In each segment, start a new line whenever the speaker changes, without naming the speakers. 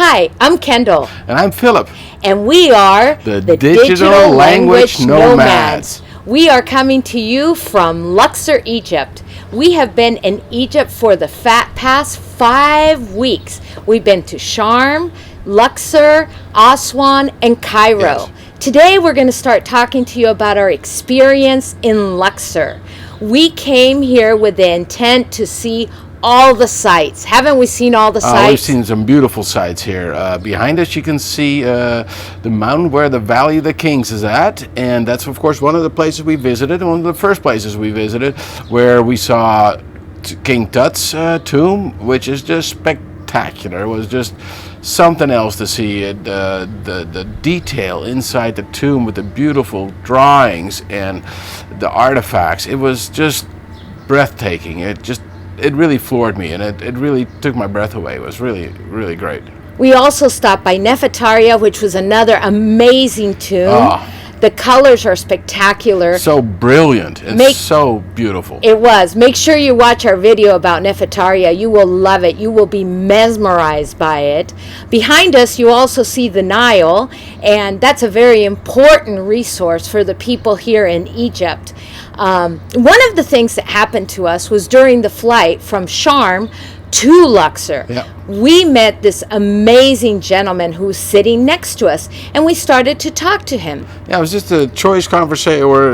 Hi, I'm Kendall.
And I'm Philip.
And we are
the Digital Language Nomads.
We are coming to you from Luxor, Egypt. We have been in Egypt for the past 5 weeks. We've been to Sharm, Luxor, Aswan, and Cairo.
Yes.
Today we're going to start talking to you about our experience in Luxor. We came here with the intent to see all the sights. Haven't we seen all the sights?
We've seen some beautiful sights here. Behind us you can see the mountain where the Valley of the Kings is at, and that's of course one of the places we visited, one of the first places we visited, where we saw King Tut's tomb, which is just spectacular. It was just something else to see. The detail inside the tomb with the beautiful drawings and the artifacts. It was just breathtaking. It really floored me, and it really took my breath away. It was really, really great.
We also stopped by Nefertari, which was another amazing tomb. The colors are spectacular.
So brilliant and so beautiful.
It was. Make sure you watch our video about Nefertari. You will love it. You will be mesmerized by it. Behind us, you also see the Nile, and that's a very important resource for the people here in Egypt. One of the things that happened to us was during the flight from Sharm to Luxor.
Yeah.
We met this amazing gentleman who was sitting next to us, and we started to talk to him.
Yeah, it was just a choice conversation, or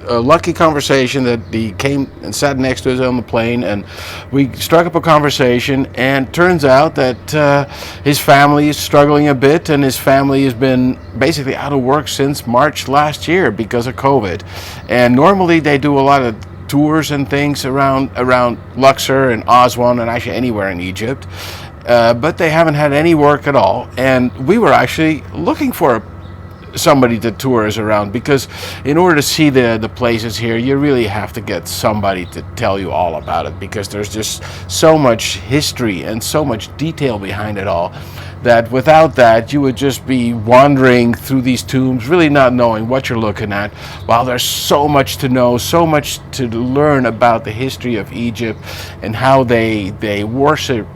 a lucky conversation that he came and sat next to us on the plane, and we struck up a conversation, and turns out that his family is struggling a bit, and his family has been basically out of work since March last year because of COVID. And normally they do a lot of tours and things around Luxor and Aswan and actually anywhere in Egypt, but they haven't had any work at all. And we were actually looking for somebody to tour us around, because in order to see the places here, you really have to get somebody to tell you all about it, because there's just so much history and so much detail behind it all, that without that you would just be wandering through these tombs, really not knowing what you're looking at, while there's so much to know, so much to learn about the history of Egypt and how they worship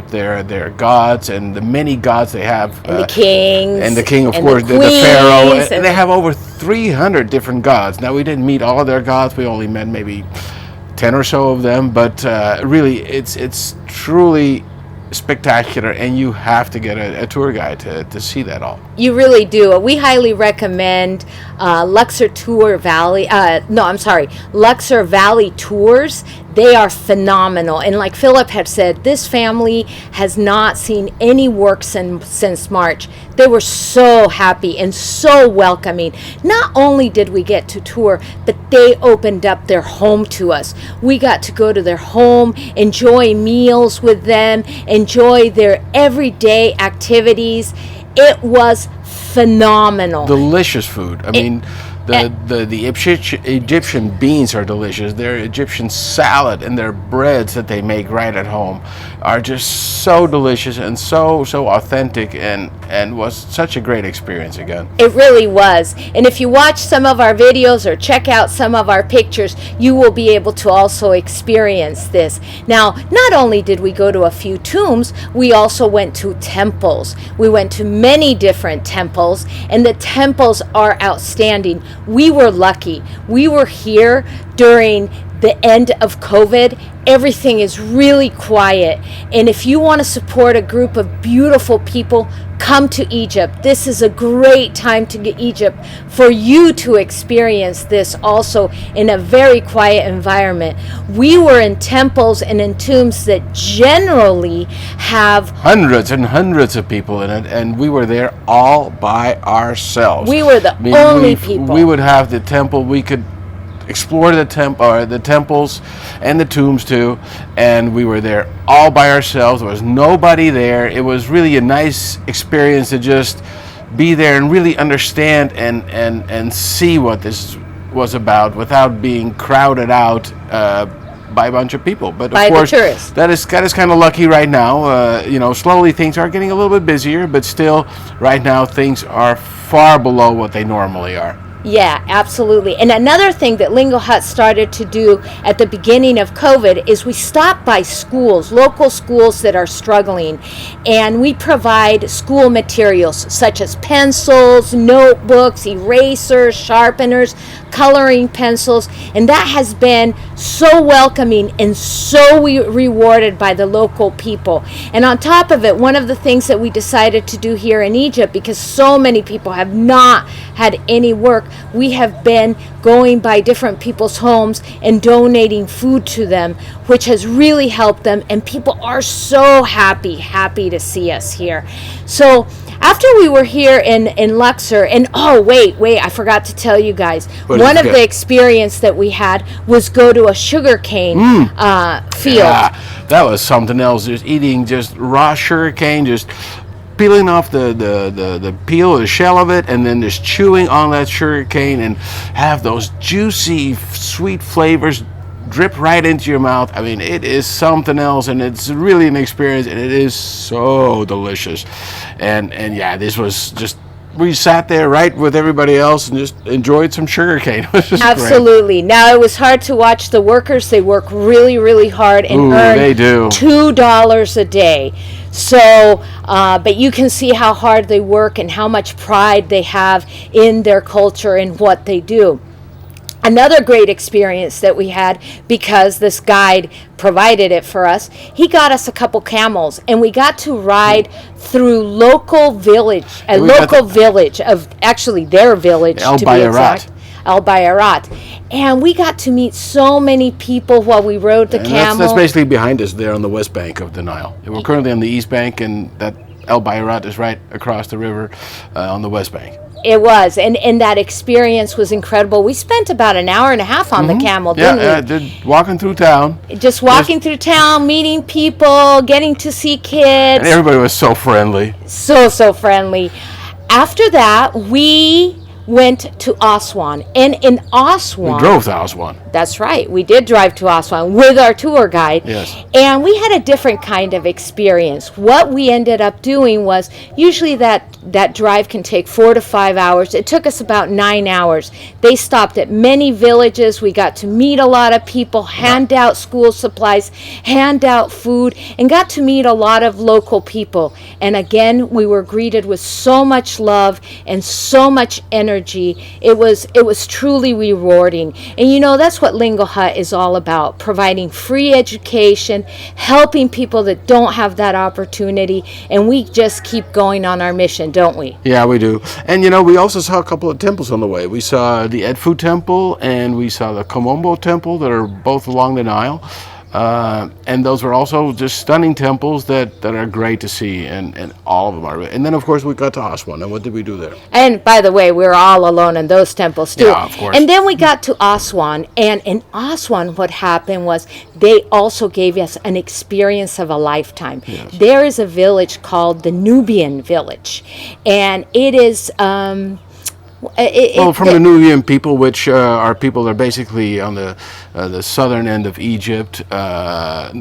their gods and the many gods they have,
and the kings,
and the king, of
and
course,
the
pharaoh,
queens,
and they have over 300 different gods. Now, we didn't meet all of their gods. We only met maybe 10 or so of them, but really it's truly spectacular, and you have to get a tour guide to see that all.
You really do. We highly recommend Luxor Valley tours. They are phenomenal. And like Philip had said, this family has not seen any work since March. They were so happy and so welcoming. Not only did we get to tour, but they opened up their home to us. We got to go to their home, enjoy meals with them, enjoy their everyday activities. It was phenomenal.
Delicious food. I mean, the Egyptian beans are delicious. Their Egyptian salad and their breads that they make right at home are just so delicious and so authentic, and was such a great experience again.
It really was. And if you watch some of our videos or check out some of our pictures, you will be able to also experience this. Now, not only did we go to a few tombs, we also went to temples. We went to many different temples, and the temples are outstanding. We were lucky. We were here during the end of COVID. Everything is really quiet. And if you want to support a group of beautiful people, come to Egypt. This is a great time to get Egypt for you to experience this also in a very quiet environment. We were in temples and in tombs that generally have
hundreds and hundreds of people in it, and we were there all by ourselves.
We were the only people.
We would have the temple. We could explore the temples and the tombs too, and we were there all by ourselves. There was nobody there. It was really a nice experience to just be there and really understand and see what this was about without being crowded out by a bunch of people. But of course, that is kind of lucky right now. Slowly things are getting a little bit busier, but still right now things are far below what they normally are.
Yeah, absolutely. And another thing that Lingo Hut started to do at the beginning of COVID is we stop by schools, local schools that are struggling, and we provide school materials such as pencils, notebooks, erasers, sharpeners, coloring pencils, and that has been so welcoming and so rewarded by the local people. And on top of it, one of the things that we decided to do here in Egypt, because so many people have not had any work, we have been going by different people's homes and donating food to them, which has really helped them, and people are so happy to see us here. So after we were here in Luxor, and wait, I forgot to tell you guys, one of the experience that we had was go to a sugarcane field.
Yeah, that was something else. Just eating just raw sugarcane, just peeling off the peel or the shell of it, and then just chewing on that sugarcane and have those juicy, sweet flavors drip right into your mouth. I mean, it is something else, and it's really an experience, and it is so delicious. And yeah, this was just, we sat there right with everybody else and just enjoyed some sugarcane.
Absolutely.
Great.
Now, it was hard to watch the workers. They work really hard and earn
they do.
$2 a day. So, but you can see how hard they work and how much pride they have in their culture and what they do. Another great experience that we had, because this guide provided it for us, he got us a couple camels, and we got to ride through local village of actually their village,
El
to be
Bayarat.
exact. El Bayarat. And we got to meet so many people while we rode the camel.
That's basically behind us there on the west bank of the Nile. We're currently on the east bank, and that El Bayarat is right across the river on the west bank.
It was, and that experience was incredible. We spent about an hour and a half on the camel, didn't we?
Walking through town.
Just walking through town, meeting people, getting to see kids.
And everybody was so friendly.
So friendly. After that, we went to Aswan. And in Aswan...
We drove to Aswan.
That's right. We did drive to Aswan with our tour guide.
Yes.
And we had a different kind of experience. What we ended up doing was, usually that drive can take 4 to 5 hours. It took us about 9 hours. They stopped at many villages. We got to meet a lot of people, hand out school supplies, hand out food, and got to meet a lot of local people. And again, we were greeted with so much love and so much energy. It was truly rewarding. And you know, that's what Lingo Hut is all about, providing free education, helping people that don't have that opportunity, and we just keep going on our mission, don't we?
Yeah, we do. And you know, we also saw a couple of temples on the way. We saw the Edfu temple and we saw the Komombo temple that are both along the Nile. And those were also just stunning temples that are great to see, and all of them are. And then, of course, we got to Aswan. And what did we do there?
And by the way, we were all alone in those temples too.
Yeah, of course.
And then we got to Aswan, and in Aswan, what happened was they also gave us an experience of a lifetime.
Yes.
There is a village called the Nubian Village, and it is. From
the Nubian people, which are people that are basically on the southern end of Egypt,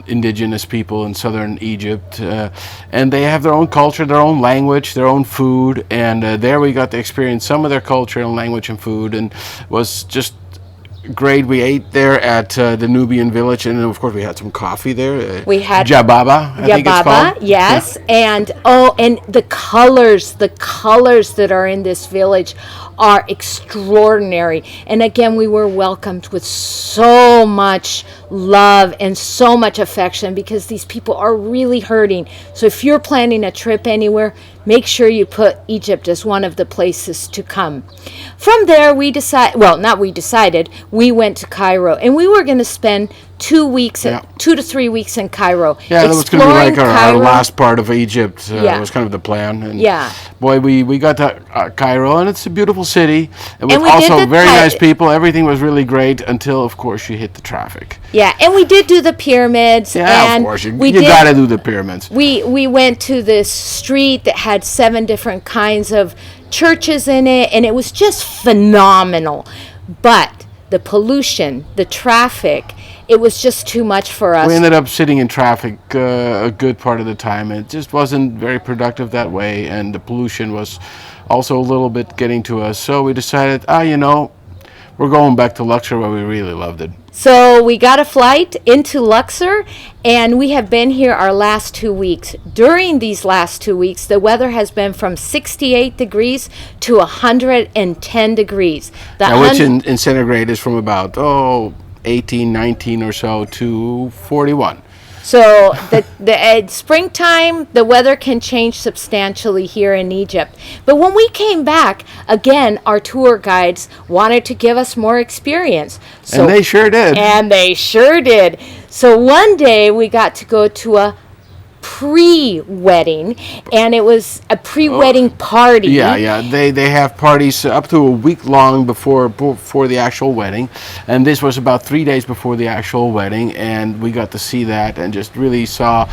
indigenous people in southern Egypt, and they have their own culture, their own language, their own food, and there we got to experience some of their culture and language and food, and was just great. We ate there at the Nubian Village, and of course we had some coffee there.
We had
Jababa, I think it's called.
Yes, yeah. and the colors that are in this village are extraordinary. And again, we were welcomed with so much love and so much affection, because these people are really hurting. So if you're planning a trip anywhere, make sure you put Egypt as one of the places to come. From there, we went to Cairo, and we were going to spend 2 to 3 weeks in Cairo.
Yeah, that was going to be like our last part of Egypt. It was kind of the plan. And boy, we got to Cairo, and it's a beautiful city, and with also very nice people. Everything was really great until, of course, you hit the traffic.
Yeah, and we did do the pyramids.
Yeah,
and
of course. You got to do the pyramids.
We went to this street that had 7 different kinds of churches in it, and it was just phenomenal. But the pollution, the traffic, it was just too much for us.
We ended up sitting in traffic a good part of the time. It just wasn't very productive that way, and the pollution was also a little bit getting to us. So we decided, we're going back to Luxor where we really loved it.
So we got a flight into Luxor, and we have been here our last 2 weeks. During these last 2 weeks, the weather has been from 68 degrees to 110 degrees.
Which in centigrade is from about 18, 19 or so to 41.
So the springtime, the weather can change substantially here in Egypt. But when we came back, again, our tour guides wanted to give us more experience.
And they sure did.
So one day we got to go to a pre-wedding, and it was a pre-wedding party.
Yeah. They have parties up to a week long before the actual wedding, and this was about 3 days before the actual wedding, and we got to see that and just really saw.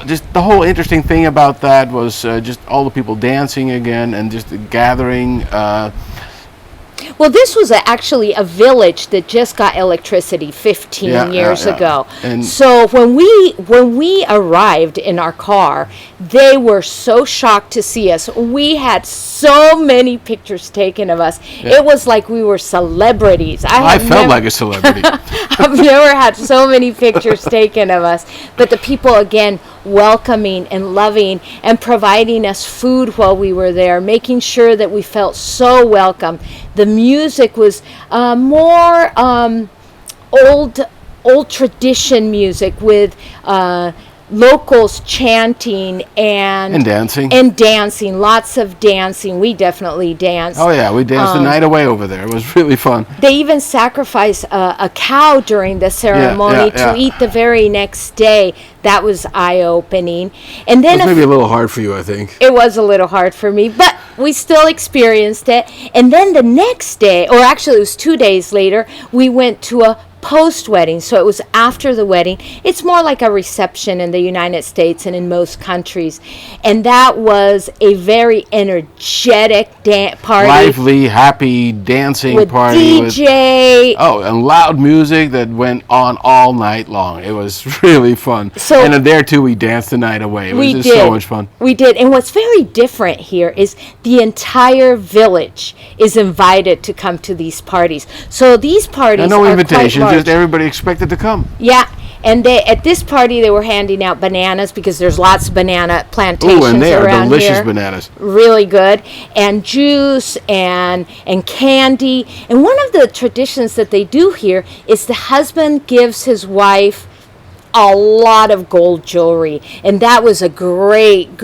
Just the whole interesting thing about that was just all the people dancing again and just the gathering.
Well, this was actually a village that just got electricity 15 years ago. And so when we arrived in our car, they were so shocked to see us. We had so many pictures taken of us. Yeah. It was like we were celebrities.
I felt like a celebrity.
I've never had so many pictures taken of us. But the people, again, welcoming and loving and providing us food while we were there, making sure that we felt so welcome. The music was more old tradition music with locals chanting and dancing, lots of dancing. We definitely danced.
Oh yeah, we danced the night away over there. It was really fun.
They even sacrificed a cow during the ceremony to eat the very next day. That was eye-opening. And then
it was maybe a little hard for you, I think.
It was a little hard for me, but we still experienced it. And then the next day, or actually it was 2 days later, we went to a post-wedding, so it was after the wedding. It's more like a reception in the United States and in most countries, and that was a very energetic party,
lively, happy dancing
with
party
DJ.
And loud music that went on all night long. It was really fun. And there too, we danced the night away. It was just so much fun.
We did, and what's very different here is the entire village is invited to come to these parties. So these parties
no
are
invitation.
quite large.
Just everybody expected to come.
Yeah, and at this party they were handing out bananas because there's lots of banana plantations around here.
And they are delicious bananas.
Really good, and juice and candy. And one of the traditions that they do here is the husband gives his wife a lot of gold jewelry, and that was a great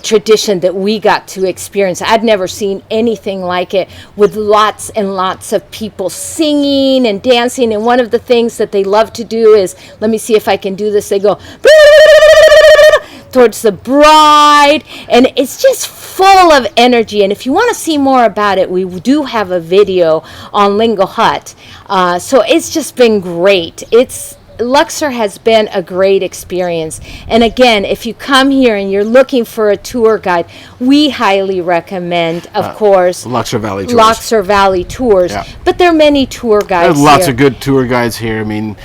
tradition that we got to experience. I'd never seen anything like it, with lots and lots of people singing and dancing. And one of the things that they love to do is, let me see if I can do this, they go towards the bride, and it's just full of energy. And if you want to see more about it, we do have a video on Lingo Hut. So it's just been great. Luxor has been a great experience. And again, if you come here and you're looking for a tour guide, we highly recommend, of course,
Luxor Valley Tours.
Yeah. But there are many tour guides.
There's lots of good tour guides here. I mean,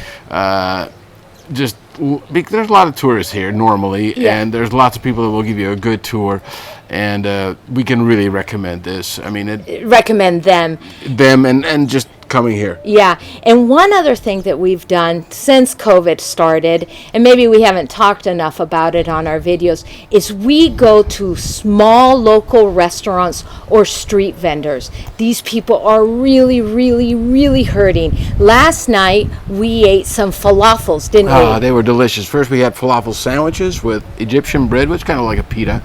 there's a lot of tourists here normally, and there's lots of people that will give you a good tour. And we can really recommend this. I mean,
recommend them
and just coming here.
Yeah, and one other thing that we've done since COVID started, and maybe we haven't talked enough about it on our videos, is we go to small local restaurants or street vendors. These people are really, really, really hurting. Last night we ate some falafels, didn't we?
They were delicious. First we had falafel sandwiches with Egyptian bread, which is kind of like a pita,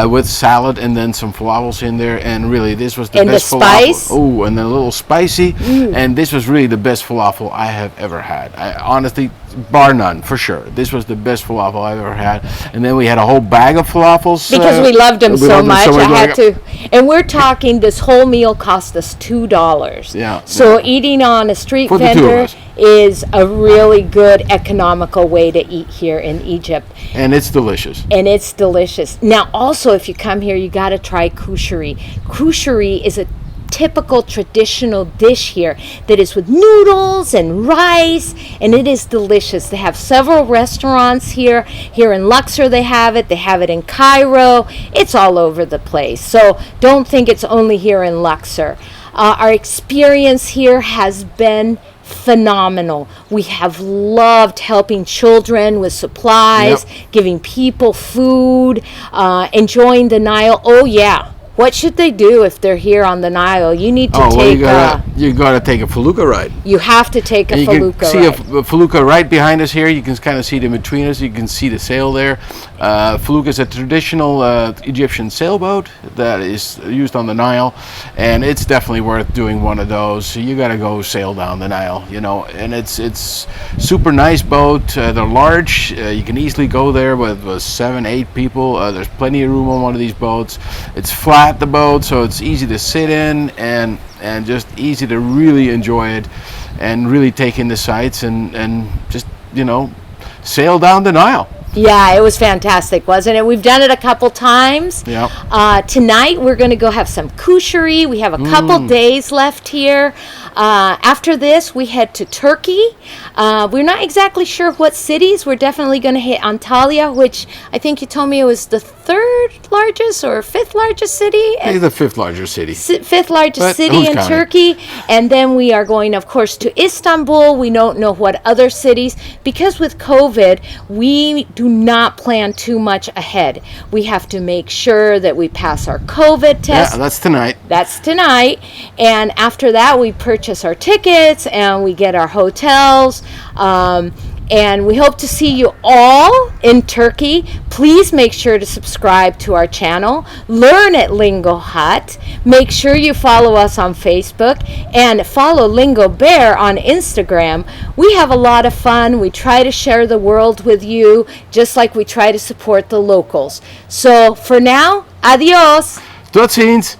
with salad and then some falafels in there, and really this was the best falafel. And the spice? Oh, and then a little spicy. And this was really the best falafel I have ever had. I honestly, bar none, for sure. This was the best falafel I've ever had. And then we had a whole bag of falafels.
Because we loved them so much, I had to. And we're talking, this whole meal cost us $2. Yeah. So eating on a street vendor is a really good economical way to eat here in Egypt.
And it's delicious.
Now also, if you come here, you got to try kushari. Kushari is a typical traditional dish here that is with noodles and rice, and it is delicious. They have several restaurants here. Here in Luxor they have it in Cairo. It's all over the place. So don't think it's only here in Luxor. Our experience here has been phenomenal. We have loved helping children with supplies, giving people food, enjoying the Nile. Oh yeah. What should they do if they're here on the Nile? You need to take
you gotta take a felucca ride.
You have to take a felucca ride.
You can see a felucca right behind us here. You can kind of see it in between us. You can see the sail there. Felucca is a traditional Egyptian sailboat that is used on the Nile, and it's definitely worth doing one of those. So you gotta go sail down the Nile, and it's super nice boat. They're large. You can easily go there with 7, 8 people. There's plenty of room on one of these boats. It's flat, the boat, so it's easy to sit in and just easy to really enjoy it and really take in the sights and just sail down the Nile.
Yeah, it was fantastic, wasn't it? We've done it a couple times.
Yeah.
Tonight we're going to go have some kushari. We have a couple days left here. After this, we head to Turkey. We're not exactly sure what cities. We're definitely going to hit Antalya, which I think you told me it was the 3rd largest or 5th largest city.
Maybe the 5th largest city.
5th largest city in Turkey. And then we are going, of course, to Istanbul. We don't know what other cities, because with COVID, we do not plan too much ahead. We have to make sure that we pass our COVID test.
Yeah, that's tonight.
That's tonight. And after that, we purchase our tickets and we get our hotels. And we hope to see you all in Turkey. Please make sure to subscribe to our channel. Learn at Lingo Hut. Make sure you follow us on Facebook and follow Lingo Bear on Instagram. We have a lot of fun. We try to share the world with you, just like we try to support the locals. So for now, adios.
Tot ziens.